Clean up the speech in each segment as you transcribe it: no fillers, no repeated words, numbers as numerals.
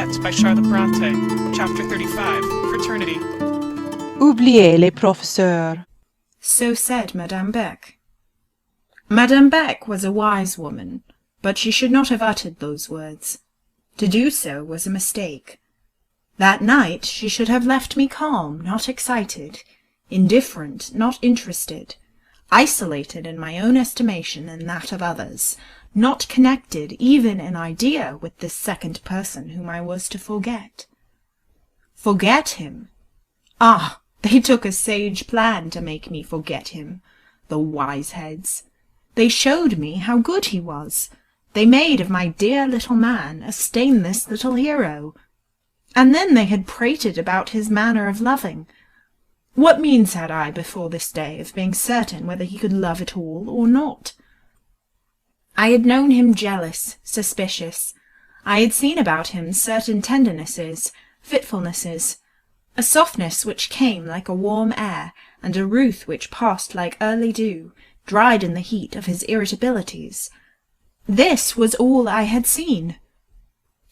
Villette by Charlotte Bronte, Chapter 35, Fraternity. Oubliez les professeurs. So said Madame Beck. Madame Beck was a wise woman, but she should not have uttered those words. To do so was a mistake. That night she should have left me calm, not excited, indifferent, not interested, isolated in my own estimation and that of others, not connected even in idea with this second person whom I was to forget. Forget him? Ah, they took a sage plan to make me forget him, the wise heads. They showed me how good he was. They made of my dear little man a stainless little hero. And then they had prated about his manner of loving. What means had I before this day of being certain whether he could love at all or not? I had known him jealous, suspicious. I had seen about him certain tendernesses, fitfulnesses, a softness which came like a warm air, and a ruth which passed like early dew, dried in the heat of his irritabilities. This was all I had seen.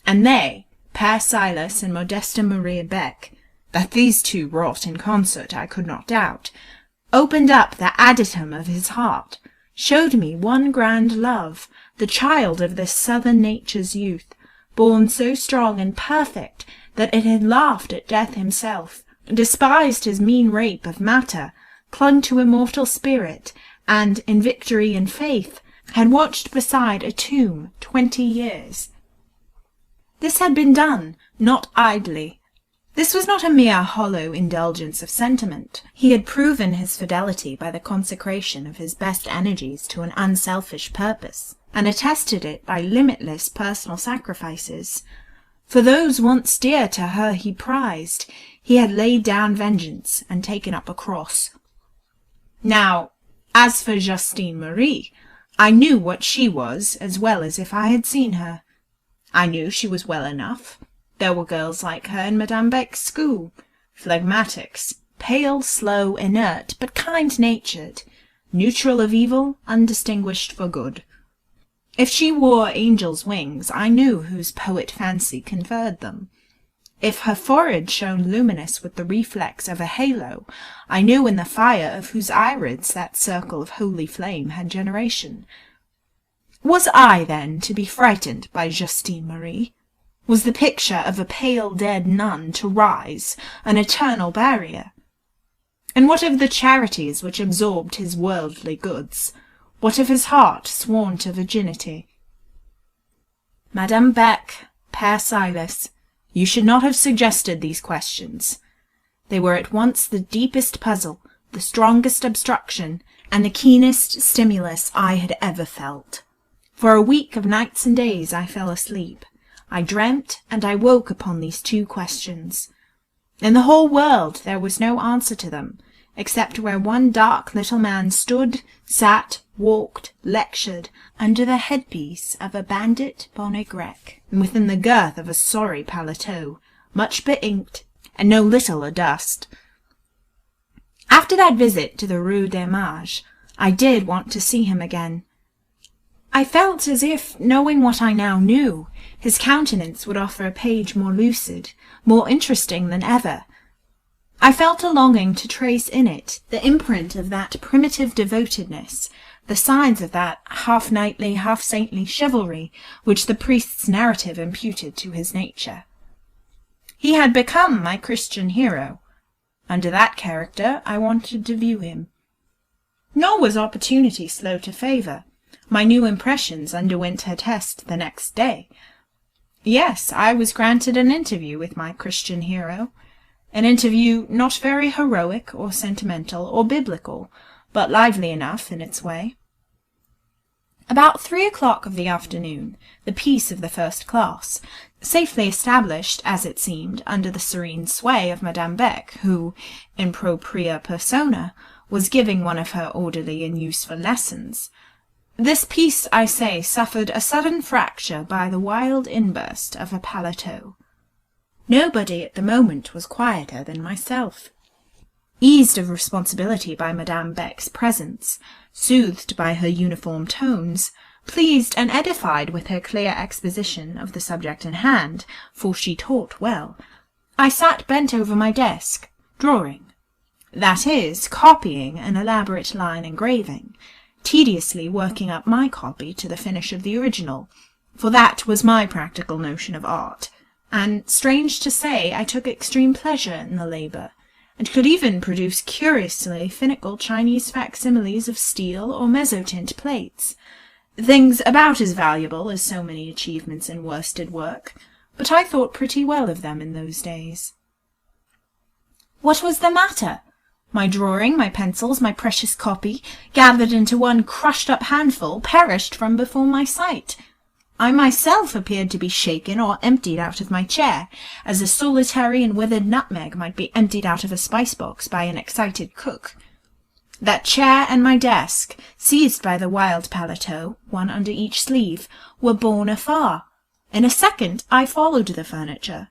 And they, Père Silas and Modesta Maria Beck, that these two wrought in concert I could not doubt, opened up the adytum of his heart, showed me one grand love, the child of this southern nature's youth, born so strong and perfect that it had laughed at death himself, despised his mean rape of matter, clung to immortal spirit, and, in victory and faith, had watched beside a tomb 20 years. This had been done, not idly. This was not a mere hollow indulgence of sentiment. He had proven his fidelity by the consecration of his best energies to an unselfish purpose, and attested it by limitless personal sacrifices. For those once dear to her he prized, he had laid down vengeance and taken up a cross. Now, as for Justine Marie, I knew what she was as well as if I had seen her. I knew she was well enough. There were girls like her in Madame Beck's school, phlegmatics, pale, slow, inert, but kind-natured, neutral of evil, undistinguished for good. If she wore angel's wings, I knew whose poet fancy conferred them. If her forehead shone luminous with the reflex of a halo, I knew in the fire of whose irids that circle of holy flame had generation. Was I, then, to be frightened by Justine Marie? Was the picture of a pale dead nun to rise, an eternal barrier? And what of the charities which absorbed his worldly goods? What of his heart sworn to virginity? Madame Beck, Père Silas, you should not have suggested these questions. They were at once the deepest puzzle, the strongest obstruction, and the keenest stimulus I had ever felt. For a week of nights and days I fell asleep. I dreamt, and I woke upon these two questions. In the whole world there was no answer to them, except where one dark little man stood, sat, walked, lectured, under the headpiece of a bandit bonnet grec, and within the girth of a sorry paletot, much beinked, and no little adust. After that visit to the Rue des Mages, I did want to see him again. I felt as if, knowing what I now knew, his countenance would offer a page more lucid, more interesting than ever. I felt a longing to trace in it the imprint of that primitive devotedness, the signs of that half-knightly, half-saintly chivalry which the priest's narrative imputed to his nature. He had become my Christian hero. Under that character I wanted to view him. Nor was opportunity slow to favour. My new impressions underwent her test the next day. Yes, I was granted an interview with my Christian hero, an interview not very heroic or sentimental or biblical, but lively enough in its way. About 3 o'clock of the afternoon, the peace of the first class, safely established, as it seemed, under the serene sway of Madame Beck, who, in propria persona, was giving one of her orderly and useful lessons. This peace, I say, suffered a sudden fracture by the wild inburst of a paletot. Nobody at the moment was quieter than myself. Eased of responsibility by Madame Beck's presence, soothed by her uniform tones, pleased and edified with her clear exposition of the subject in hand, for she taught well, I sat bent over my desk, drawing. That is, copying an elaborate line engraving, tediously working up my copy to the finish of the original, for that was my practical notion of art, and, strange to say, I took extreme pleasure in the labour, and could even produce curiously finical Chinese facsimiles of steel or mezzotint plates, things about as valuable as so many achievements in worsted work, but I thought pretty well of them in those days. What was the matter? My drawing, my pencils, my precious copy, gathered into one crushed-up handful, perished from before my sight. I myself appeared to be shaken or emptied out of my chair, as a solitary and withered nutmeg might be emptied out of a spice-box by an excited cook. That chair and my desk, seized by the wild paletot, one under each sleeve, were borne afar. In a second I followed the furniture.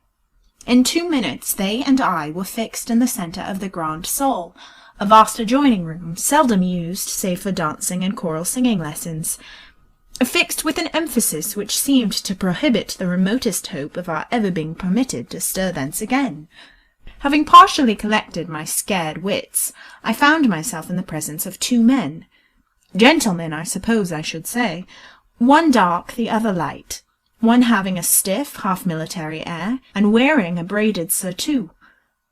In 2 minutes they and I were fixed in the centre of the Grande Salle, a vast adjoining room, seldom used save for dancing and choral singing lessons, fixed with an emphasis which seemed to prohibit the remotest hope of our ever being permitted to stir thence again. Having partially collected my scared wits, I found myself in the presence of 2 men. Gentlemen, I suppose I should say, one dark, the other light, one having a stiff, half-military air, and wearing a braided surtout,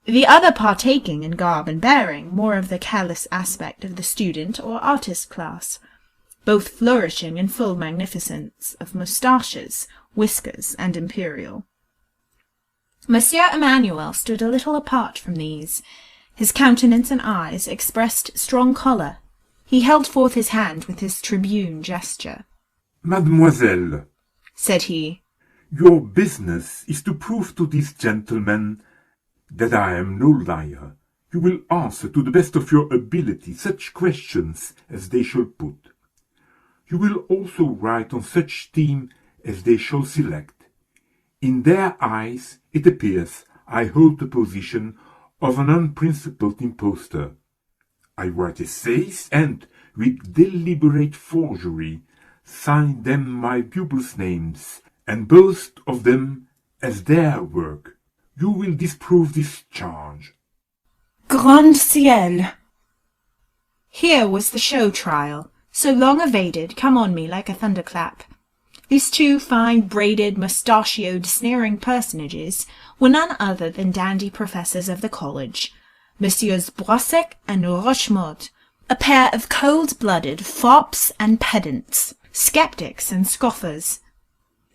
the other partaking in garb and bearing more of the careless aspect of the student or artist class, both flourishing in full magnificence of moustaches, whiskers, and imperial. Monsieur Emmanuel stood a little apart from these. His countenance and eyes expressed strong choler. He held forth his hand with his tribune gesture. Mademoiselle, said he, your business is to prove to these gentlemen that I am no liar. You will answer to the best of your ability such questions as they shall put. You will also write on such theme as they shall select. In their eyes, it appears, I hold the position of an unprincipled impostor. I write essays and, with deliberate forgery, sign them my pupils' names, and boast of them as their work. You will disprove this charge. Grand ciel! Here was the show trial, so long evaded, come on me like a thunderclap. These 2 fine, braided, mustachioed, sneering personages were none other than dandy professors of the college, Messieurs Brossec and Rochemaure, a pair of cold-blooded fops and pedants, sceptics and scoffers.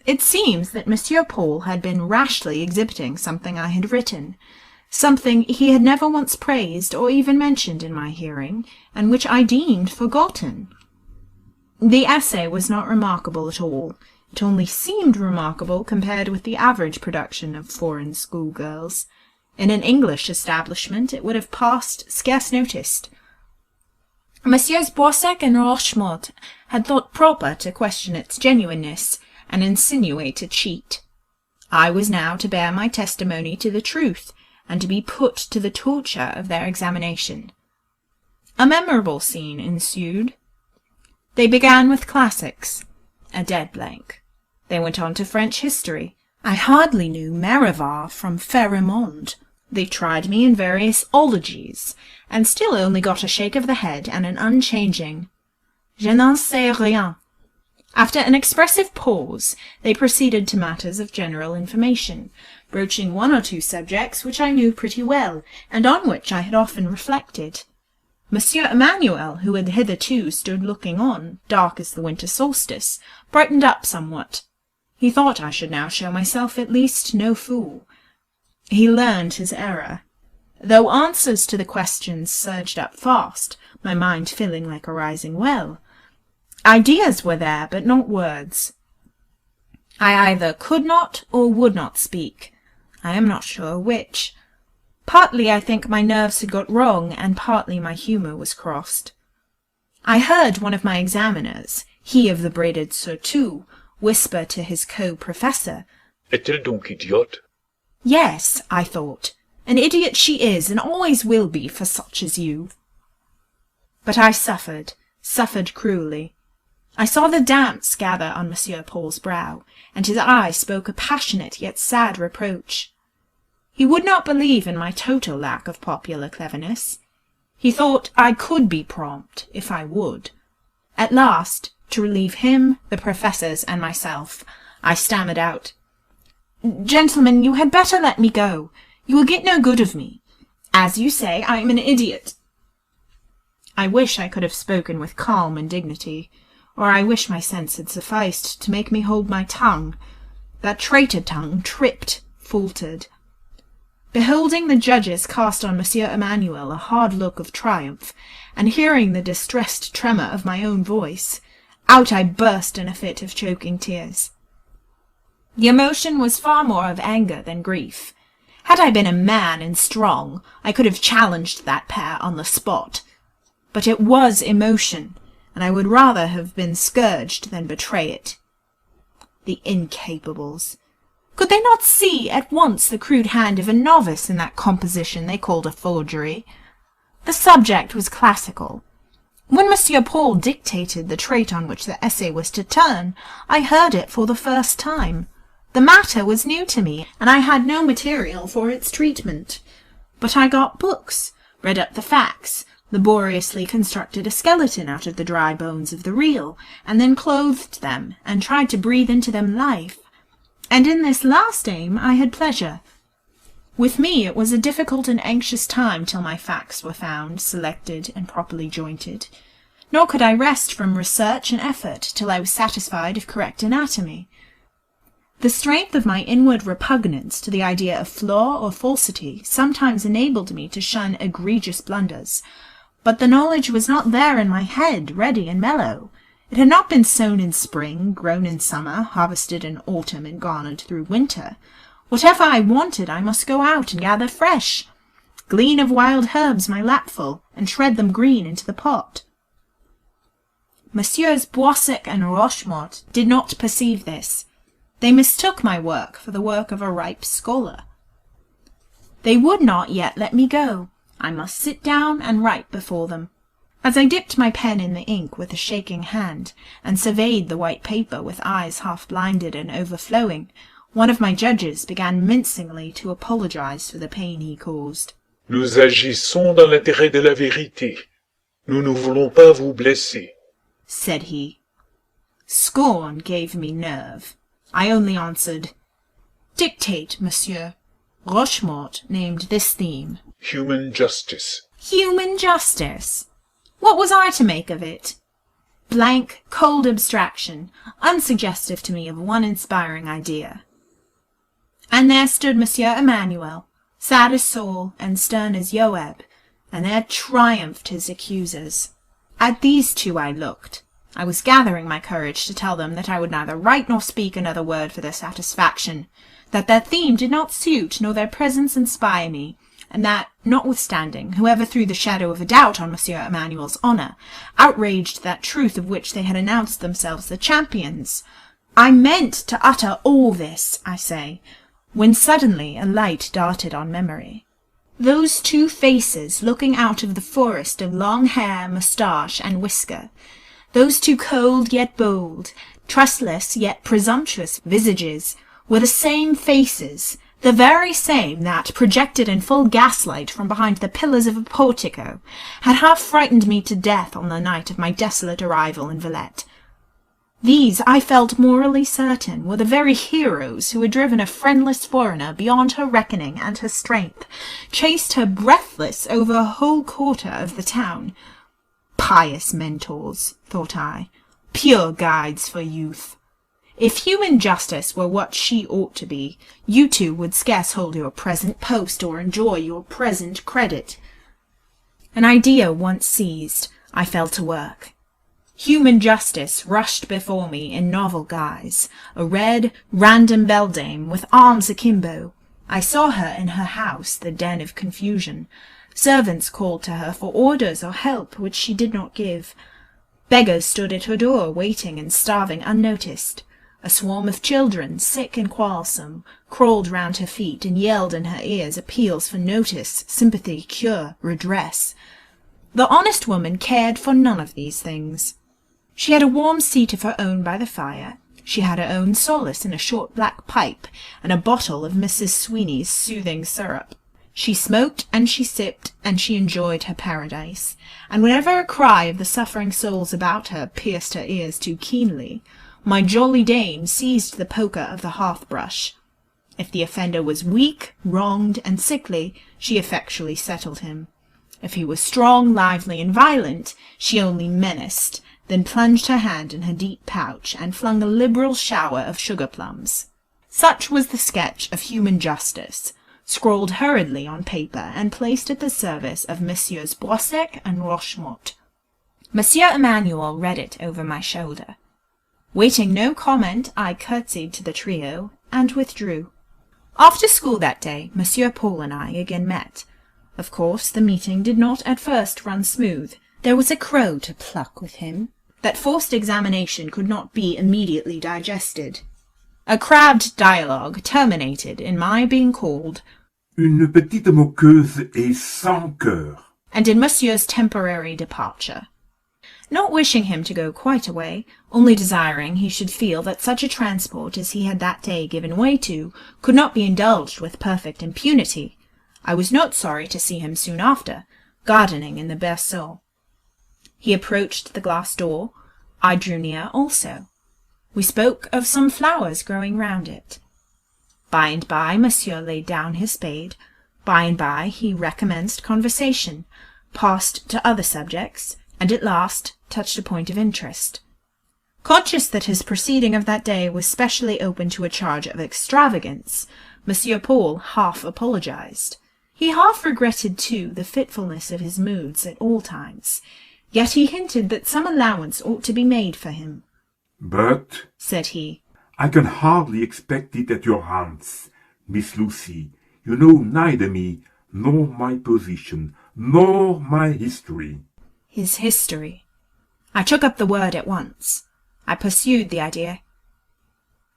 It seems that Monsieur Paul had been rashly exhibiting something I had written, something he had never once praised or even mentioned in my hearing, and which I deemed forgotten. The essay was not remarkable at all. It only seemed remarkable compared with the average production of foreign schoolgirls. In an English establishment it would have passed scarce noticed. Messieurs Brossec and Rochemaure had thought proper to question its genuineness, and insinuate a cheat. I was now to bear my testimony to the truth, and to be put to the torture of their examination. A memorable scene ensued. They began with classics, a dead blank. They went on to French history. I hardly knew Marivaux from Pharamond. They tried me in various ologies, and still only got a shake of the head and an unchanging "Je n'en sais rien." After an expressive pause, they proceeded to matters of general information, broaching 1 or 2 subjects which I knew pretty well, and on which I had often reflected. Monsieur Emmanuel, who had hitherto stood looking on, dark as the winter solstice, brightened up somewhat. He thought I should now show myself at least no fool. He learned his error. Though answers to the questions surged up fast, my mind filling like a rising well, ideas were there, but not words. I either could not or would not speak. I am not sure which. Partly I think my nerves had got wrong, and partly my humour was crossed. I heard one of my examiners, he of the braided surtout, whisper to his co-professor, Est-elle donc idiote? Yes, I thought, an idiot she is, and always will be for such as you. But I suffered cruelly. I saw the damps gather on Monsieur Paul's brow, and his eye spoke a passionate yet sad reproach. He would not believe in my total lack of popular cleverness. He thought I could be prompt, if I would. At last, to relieve him, the professors, and myself, I stammered out, "Gentlemen, you had better let me go. You will get no good of me. As you say, I am an idiot." I wish I could have spoken with calm and dignity, or I wish my sense had sufficed to make me hold my tongue. That traitor tongue tripped, faltered. Beholding the judges cast on Monsieur Emmanuel a hard look of triumph, and hearing the distressed tremor of my own voice, out I burst in a fit of choking tears. The emotion was far more of anger than grief. Had I been a man and strong, I could have challenged that pair on the spot. But it was emotion, and I would rather have been scourged than betray it. The incapables! Could they not see at once the crude hand of a novice in that composition they called a forgery? The subject was classical. When Monsieur Paul dictated the trait on which the essay was to turn, I heard it for the first time. The matter was new to me, and I had no material for its treatment. But I got books, read up the facts, laboriously constructed a skeleton out of the dry bones of the real, and then clothed them, and tried to breathe into them life. And in this last aim I had pleasure. With me it was a difficult and anxious time till my facts were found, selected, and properly jointed. Nor could I rest from research and effort till I was satisfied of correct anatomy. The strength of my inward repugnance to the idea of flaw or falsity sometimes enabled me to shun egregious blunders, but the knowledge was not there in my head, ready and mellow. It had not been sown in spring, grown in summer, harvested in autumn, and garnered through winter. Whatever I wanted I must go out and gather fresh, glean of wild herbs my lapful, and shred them green into the pot. Messieurs Boissac and Rochemort did not perceive this. They mistook my work for the work of a ripe scholar. They would not yet let me go. I must sit down and write before them. As I dipped my pen in the ink with a shaking hand, and surveyed the white paper with eyes half-blinded and overflowing, one of my judges began mincingly to apologize for the pain he caused. Nous agissons dans l'intérêt de la vérité. Nous ne voulons pas vous blesser, said he. Scorn gave me nerve. I only answered, "Dictate, monsieur." Rochemort named this theme. Human justice. Human justice! What was I to make of it? Blank, cold abstraction, unsuggestive to me of one inspiring idea. And there stood Monsieur Emmanuel, sad as Saul and stern as Joab, and there triumphed his accusers. At these two I looked. I was gathering my courage to tell them that I would neither write nor speak another word for their satisfaction, that their theme did not suit nor their presence inspire me, and that, notwithstanding, whoever threw the shadow of a doubt on Monsieur Emmanuel's honour, outraged that truth of which they had announced themselves the champions. I meant to utter all this, I say, when suddenly a light darted on memory. Those two faces looking out of the forest of long hair, moustache, and whisker, those two cold yet bold, trustless yet presumptuous visages, were the same faces, the very same that, projected in full gaslight from behind the pillars of a portico, had half frightened me to death on the night of my desolate arrival in Villette. These, I felt morally certain, were the very heroes who had driven a friendless foreigner beyond her reckoning and her strength, chased her breathless over a whole quarter of the town. Pious mentors, thought I, pure guides for youth. If human justice were what she ought to be, you two would scarce hold your present post or enjoy your present credit. An idea once seized, I fell to work. Human justice rushed before me in novel guise, a red, random beldame with arms akimbo. I saw her in her house, the den of confusion. Servants called to her for orders or help which she did not give. Beggars stood at her door, waiting and starving unnoticed. A swarm of children, sick and quarrelsome, crawled round her feet and yelled in her ears appeals for notice, sympathy, cure, redress. The honest woman cared for none of these things. She had a warm seat of her own by the fire. She had her own solace in a short black pipe and a bottle of Mrs. Sweeney's soothing syrup. She smoked and she sipped, and she enjoyed her paradise, and whenever a cry of the suffering souls about her pierced her ears too keenly, my jolly dame seized the poker of the hearth-brush. If the offender was weak, wronged, and sickly, she effectually settled him. If he was strong, lively, and violent, she only menaced, then plunged her hand in her deep pouch and flung a liberal shower of sugar-plums. Such was the sketch of human justice, scrawled hurriedly on paper and placed at the service of Messieurs Brossec and Rochemont. Monsieur Emmanuel read it over my shoulder. Waiting no comment, I curtsied to the trio and withdrew. After school that day, Monsieur Paul and I again met. Of course, the meeting did not at first run smooth. There was a crow to pluck with him. That forced examination could not be immediately digested. A crabbed dialogue terminated in my being called une petite moqueuse et sans cœur, and in Monsieur's temporary departure. Not wishing him to go quite away, only desiring he should feel that such a transport as he had that day given way to could not be indulged with perfect impunity, I was not sorry to see him soon after, gardening in the berceau. He approached the glass door. I drew near also. We spoke of some flowers growing round it. By and by Monsieur laid down his spade. By and by he recommenced conversation, passed to other subjects, and at last touched a point of interest. Conscious that his proceeding of that day was specially open to a charge of extravagance, Monsieur Paul half apologized. He half regretted, too, the fitfulness of his moods at all times, yet he hinted that some allowance ought to be made for him. "But," said he, "I can hardly expect it at your hands, Miss Lucy. You know neither me, nor my position, nor my history." His history. I took up the word at once. I pursued the idea.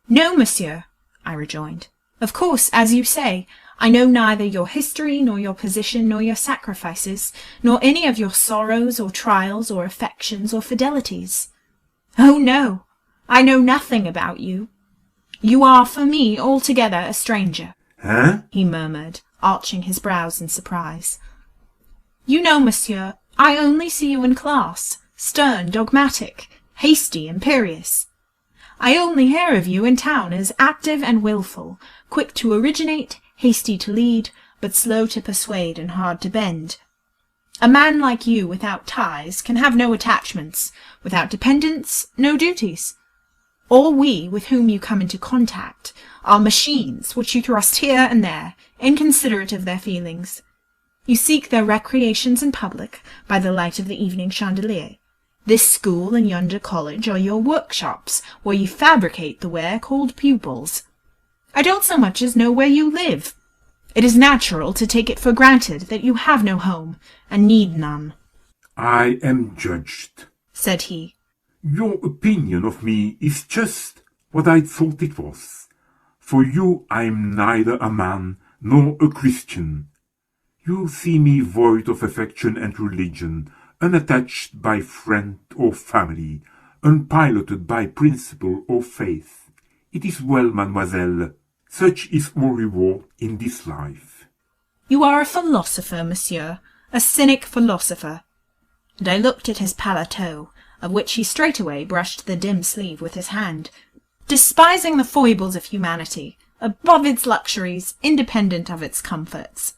"No, monsieur," I rejoined. "Of course, as you say, I know neither your history, nor your position, nor your sacrifices, nor any of your sorrows, or trials, or affections, or fidelities. Oh, no! I know nothing about you. You are, for me, altogether a stranger." "Hein?" he murmured, arching his brows in surprise. "You know, monsieur, I only see you in class, stern, dogmatic, hasty, imperious. I only hear of you in town as active and wilful, quick to originate, hasty to lead, but slow to persuade and hard to bend. A man like you without ties can have no attachments, without dependents, no duties. All we with whom you come into contact are machines which you thrust here and there, inconsiderate of their feelings. You seek their recreations in public by the light of the evening chandelier. This school and yonder college are your workshops, where you fabricate the ware called pupils. I don't so much as know where you live. It is natural to take it for granted that you have no home, and need none." "I am judged," said he. "Your opinion of me is just what I thought it was. For you I am neither a man nor a Christian. You see me void of affection and religion, unattached by friend or family, unpiloted by principle or faith. It is well, mademoiselle. Such is our reward in this life." "You are a philosopher, monsieur, a cynic philosopher." And I looked at his paletot, of which he straightway brushed the dim sleeve with his hand. "Despising the foibles of humanity, above its luxuries, independent of its comforts."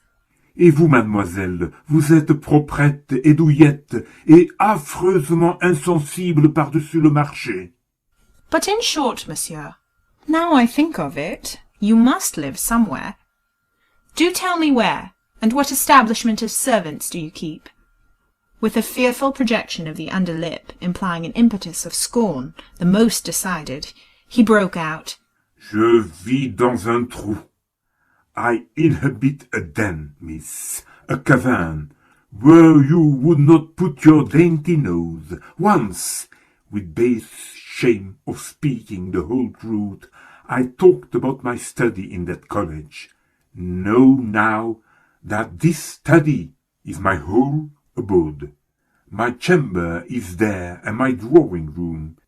Et vous, mademoiselle, vous êtes proprette et douillette et affreusement insensible par-dessus le marché. "But in short, monsieur, now I think of it, you must live somewhere. Do tell me where, and what establishment of servants do you keep?" With a fearful projection of the under lip, implying an impetus of scorn, the most decided, he broke out, Je vis dans un trou. I inhabit a den, miss, a cavern, where you would not put your dainty nose. Once, with base shame of speaking the whole truth, I talked about my study in that college. Know now that this study is my whole abode. My chamber is there, and my drawing room.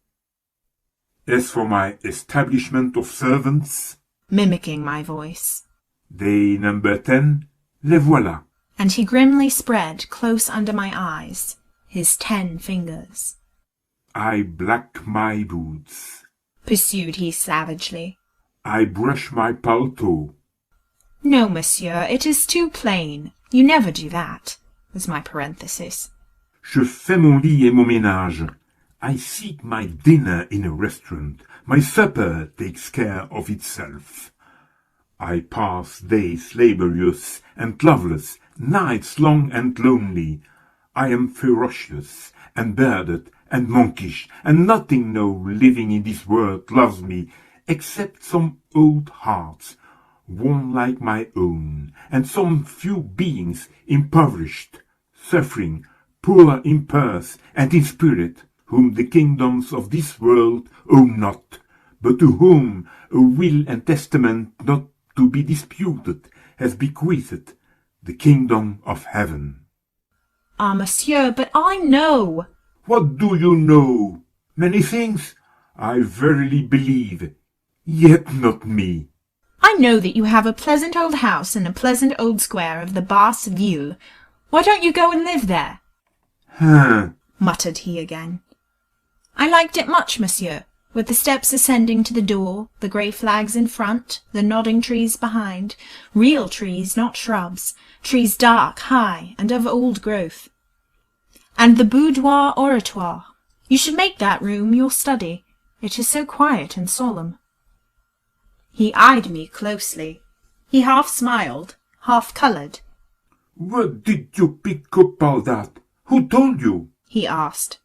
As for my establishment of servants, mimicking my voice, they number 10, les voilà. And he grimly spread, close under my eyes, his 10 fingers. I black my boots, pursued he savagely. I brush my paletot. No, monsieur, it is too plain. You never do that, was my parenthesis. Je fais mon lit et mon ménage. I seek my dinner in a restaurant. My supper takes care of itself. I pass days laborious and loveless, nights long and lonely. I am ferocious and bearded and monkish, and nothing no living in this world loves me, except some old hearts, worn like my own, and some few beings impoverished, suffering, poor in purse and in spirit, whom the kingdoms of this world own not, but to whom a will and testament not to be disputed has bequeathed the kingdom of heaven. Ah, monsieur, but I know. What do you know? Many things, I verily believe, yet not me. I know that you have a pleasant old house in a pleasant old square of the Basse Ville. Why don't you go and live there? Muttered he again. I liked it much, monsieur, with the steps ascending to the door, the grey flags in front, the nodding trees behind, real trees, not shrubs, trees dark, high, and of old growth. And the boudoir oratoire. You should make that room your study. It is so quiet and solemn. He eyed me closely. He half smiled, half coloured. Where did you pick up all that? Who told you? He asked.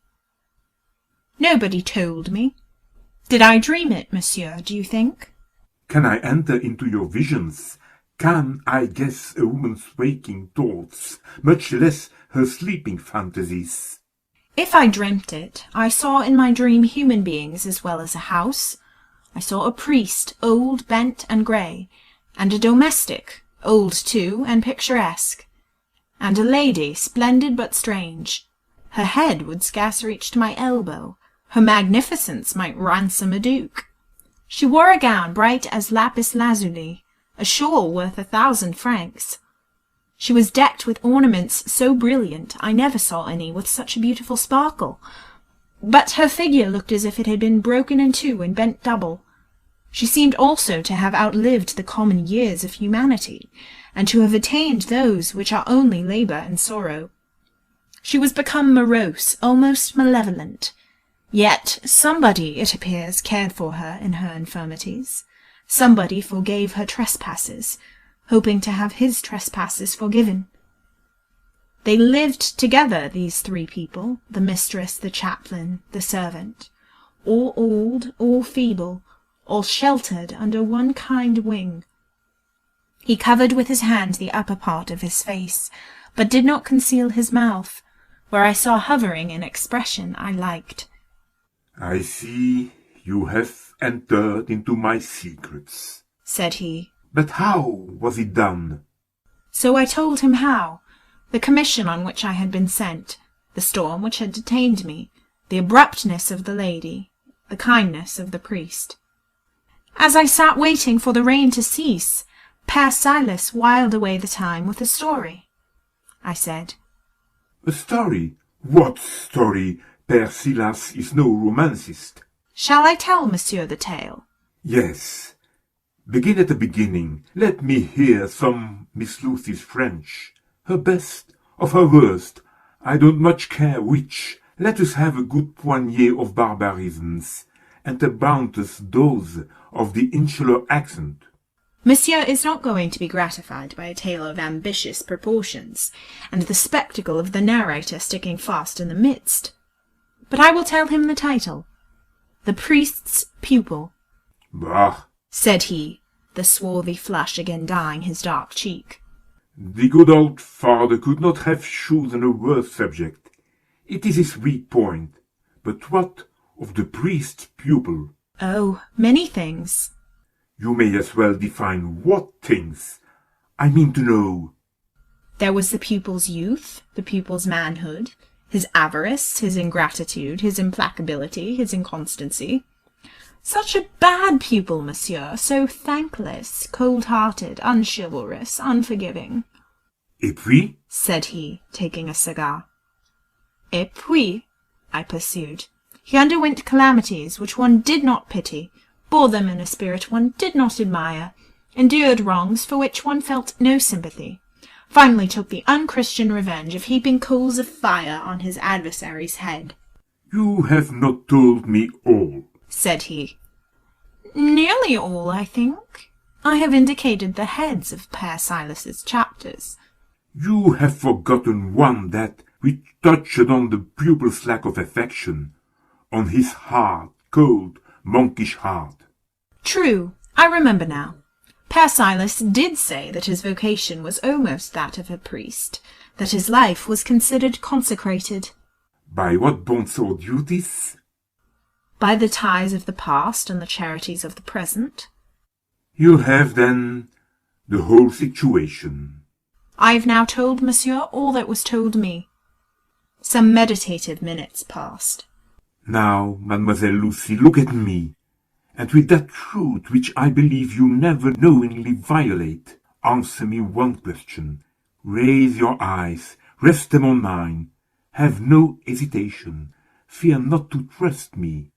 Nobody told me. Did I dream it, monsieur, do you think? Can I enter into your visions? Can I guess a woman's waking thoughts, much less her sleeping fantasies? If I dreamt it, I saw in my dream human beings as well as a house. I saw a priest, old, bent, and grey, and a domestic, old too, and picturesque, and a lady, splendid but strange. Her head would scarce reach to my elbow. Her magnificence might ransom a duke. She wore a gown bright as lapis lazuli, a shawl worth 1,000 francs. She was decked with ornaments so brilliant I never saw any with such a beautiful sparkle. But her figure looked as if it had been broken in two and bent double. She seemed also to have outlived the common years of humanity, and to have attained those which are only labour and sorrow. She was become morose, almost malevolent. Yet somebody, it appears, cared for her in her infirmities. Somebody forgave her trespasses, hoping to have his trespasses forgiven. They lived together, these 3 people, the mistress, the chaplain, the servant, all old, all feeble, all sheltered under one kind wing. He covered with his hand the upper part of his face, but did not conceal his mouth, where I saw hovering an expression I liked. I see you have entered into my secrets, said he. But how was it done? So I told him how, the commission on which I had been sent, the storm which had detained me, the abruptness of the lady, the kindness of the priest. As I sat waiting for the rain to cease, Père Silas whiled away the time with a story. I said. A story? What story? Père Silas is no romancist. Shall I tell monsieur the tale? Yes. Begin at the beginning. Let me hear some Miss Lucy's French. Her best, of her worst. I don't much care which. Let us have a good poignée of barbarisms, and a bounteous dose of the insular accent. Monsieur is not going to be gratified by a tale of ambitious proportions, and the spectacle of the narrator sticking fast in the midst. But I will tell him the title. The Priest's Pupil. Bah! Said he, the swarthy flush again dyeing his dark cheek. The good old father could not have chosen a worse subject. It is his weak point. But what of the priest's pupil? Oh, many things. You may as well define what things. I mean to know. There was the pupil's youth, the pupil's manhood, his avarice, his ingratitude, his implacability, his inconstancy. Such a bad pupil, monsieur, so thankless, cold-hearted, unchivalrous, unforgiving. Et puis? Said he, taking a cigar. Et puis, I pursued, he underwent calamities which one did not pity, bore them in a spirit one did not admire, endured wrongs for which one felt no sympathy, finally took the unchristian revenge of heaping coals of fire on his adversary's head. You have not told me all, said he. Nearly all, I think. I have indicated the heads of Père Silas's chapters. You have forgotten one that which touched on the pupil's lack of affection, on his hard, cold, monkish heart. True, I remember now. Père Silas did say that his vocation was almost that of a priest, that his life was considered consecrated. By what bonds or duties? By the ties of the past and the charities of the present. You have, then, the whole situation. I have now told monsieur all that was told me. Some meditative minutes passed. Now, Mademoiselle Lucy, look at me, and with that truth which I believe you never knowingly violate, answer me one question. Raise your eyes, rest them on mine. Have no hesitation. Fear not to trust me.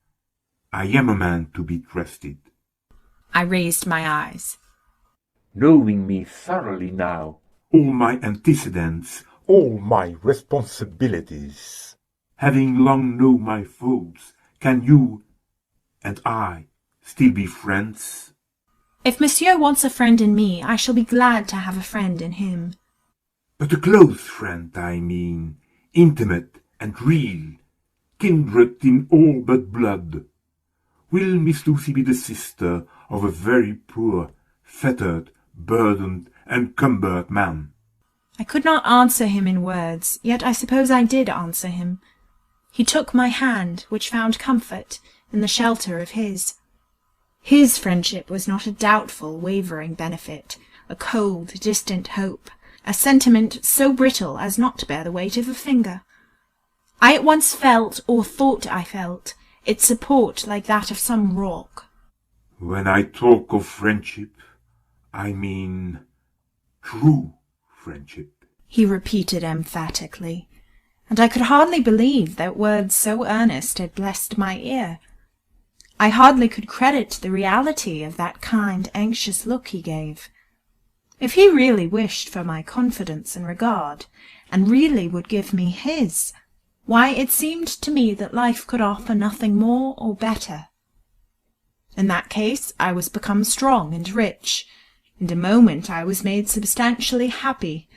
I am a man to be trusted. I raised my eyes. Knowing me thoroughly now, all my antecedents, all my responsibilities, having long known my faults, can you and I still be friends? If monsieur wants a friend in me, I shall be glad to have a friend in him. But a close friend, I mean, intimate and real, kindred in all but blood. Will Miss Lucy be the sister of a very poor, fettered, burdened, encumbered man? I could not answer him in words, yet I suppose I did answer him. He took my hand, which found comfort in the shelter of his. His friendship was not a doubtful, wavering benefit, a cold, distant hope, a sentiment so brittle as not to bear the weight of a finger. I at once felt, or thought I felt, its support like that of some rock. When I talk of friendship, I mean true friendship, he repeated emphatically, and I could hardly believe that words so earnest had blessed my ear. I hardly could credit the reality of that kind, anxious look he gave. If he really wished for my confidence and regard, and really would give me his, why, it seemed to me that life could offer nothing more or better. In that case I was become strong and rich. In a moment I was made substantially happy.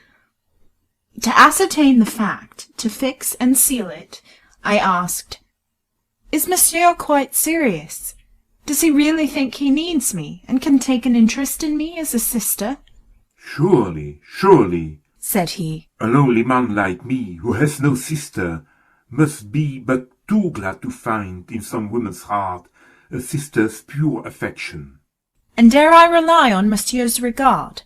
To ascertain the fact, to fix and seal it, I asked, "Is monsieur quite serious? Does he really think he needs me, and can take an interest in me as a sister?" Surely, surely, said he. A lonely man like me, who has no sister, must be but too glad to find in some woman's heart a sister's pure affection. And dare I rely on monsieur's regard?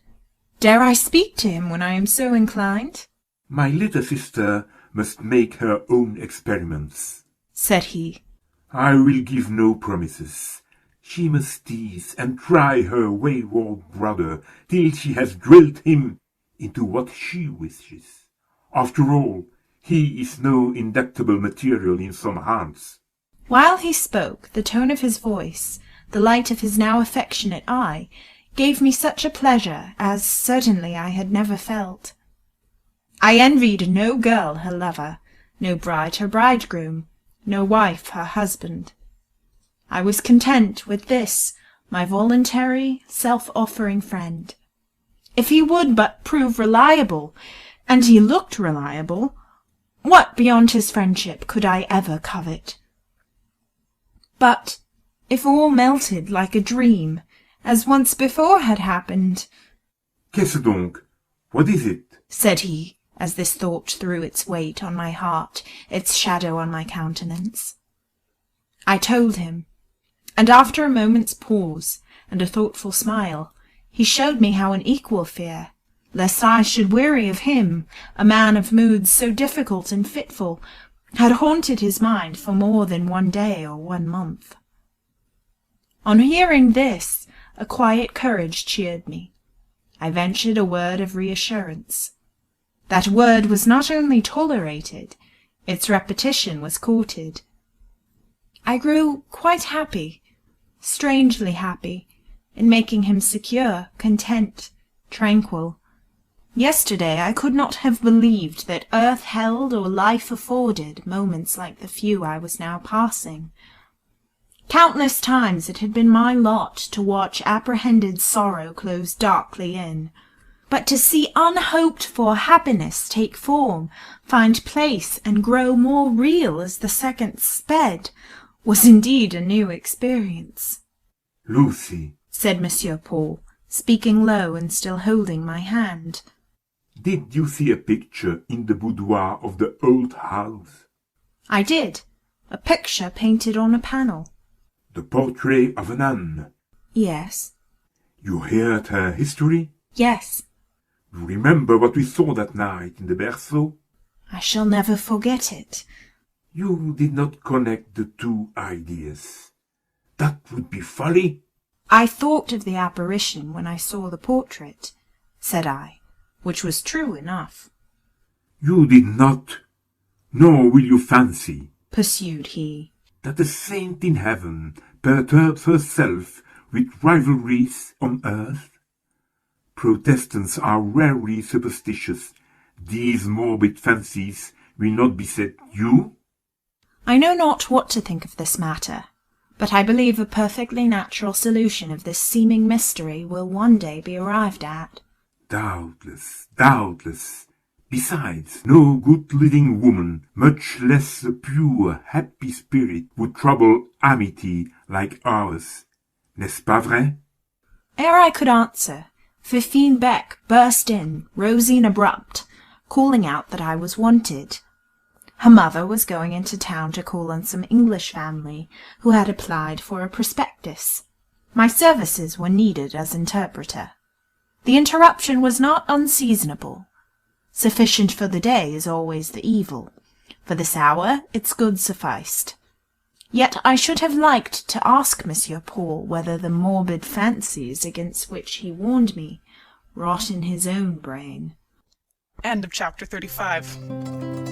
Dare I speak to him when I am so inclined? My little sister must make her own experiments, said he. I will give no promises. She must tease and try her wayward brother till she has drilled him into what she wishes. After all, he is no inductible material in some hands. While he spoke, the tone of his voice, the light of his now affectionate eye, gave me such a pleasure as certainly I had never felt. I envied no girl her lover, no bride her bridegroom, no wife her husband. I was content with this, my voluntary, self-offering friend. If he would but prove reliable, and he looked reliable, what beyond his friendship could I ever covet? But if all melted like a dream, as once before had happened— "Qu'est-ce donc? What is it?" said he, as this thought threw its weight on my heart, its shadow on my countenance. I told him, and after a moment's pause and a thoughtful smile, he showed me how an equal fear, lest I should weary of him, a man of moods so difficult and fitful, had haunted his mind for more than 1 day or 1 month. On hearing this, a quiet courage cheered me. I ventured a word of reassurance. That word was not only tolerated, its repetition was courted. I grew quite happy, strangely happy, in making him secure, content, tranquil. Yesterday I could not have believed that earth held or life afforded moments like the few I was now passing. Countless times it had been my lot to watch apprehended sorrow close darkly in, but to see unhoped-for happiness take form, find place, and grow more real as the seconds sped, was indeed a new experience. Lucy, said Monsieur Paul, speaking low and still holding my hand. did you see a picture in the boudoir of the old house? I did. A picture painted on a panel. The portrait of an nun. Yes. You heard her history? Yes. You remember what we saw that night in the berceau? I shall never forget it. You did not connect the two ideas. That would be folly. I thought of the apparition when I saw the portrait, said I, which was true enough. You did not, nor will you fancy, pursued he, that a saint in heaven perturbs herself with rivalries on earth. Protestants are rarely superstitious. These morbid fancies will not beset you. I know not what to think of this matter, but I believe a perfectly natural solution of this seeming mystery will one day be arrived at. Doubtless, doubtless. Besides, no good living woman, much less a pure, happy spirit, would trouble amity like ours. N'est-ce pas vrai? Ere I could answer, Fifine Beck burst in, rosy and abrupt, calling out that I was wanted. Her mother was going into town to call on some English family who had applied for a prospectus. My services were needed as interpreter. The interruption was not unseasonable. Sufficient for the day is always the evil. For this hour its good sufficed. Yet I should have liked to ask Monsieur Paul whether the morbid fancies against which he warned me wrought in his own brain. End of chapter 35.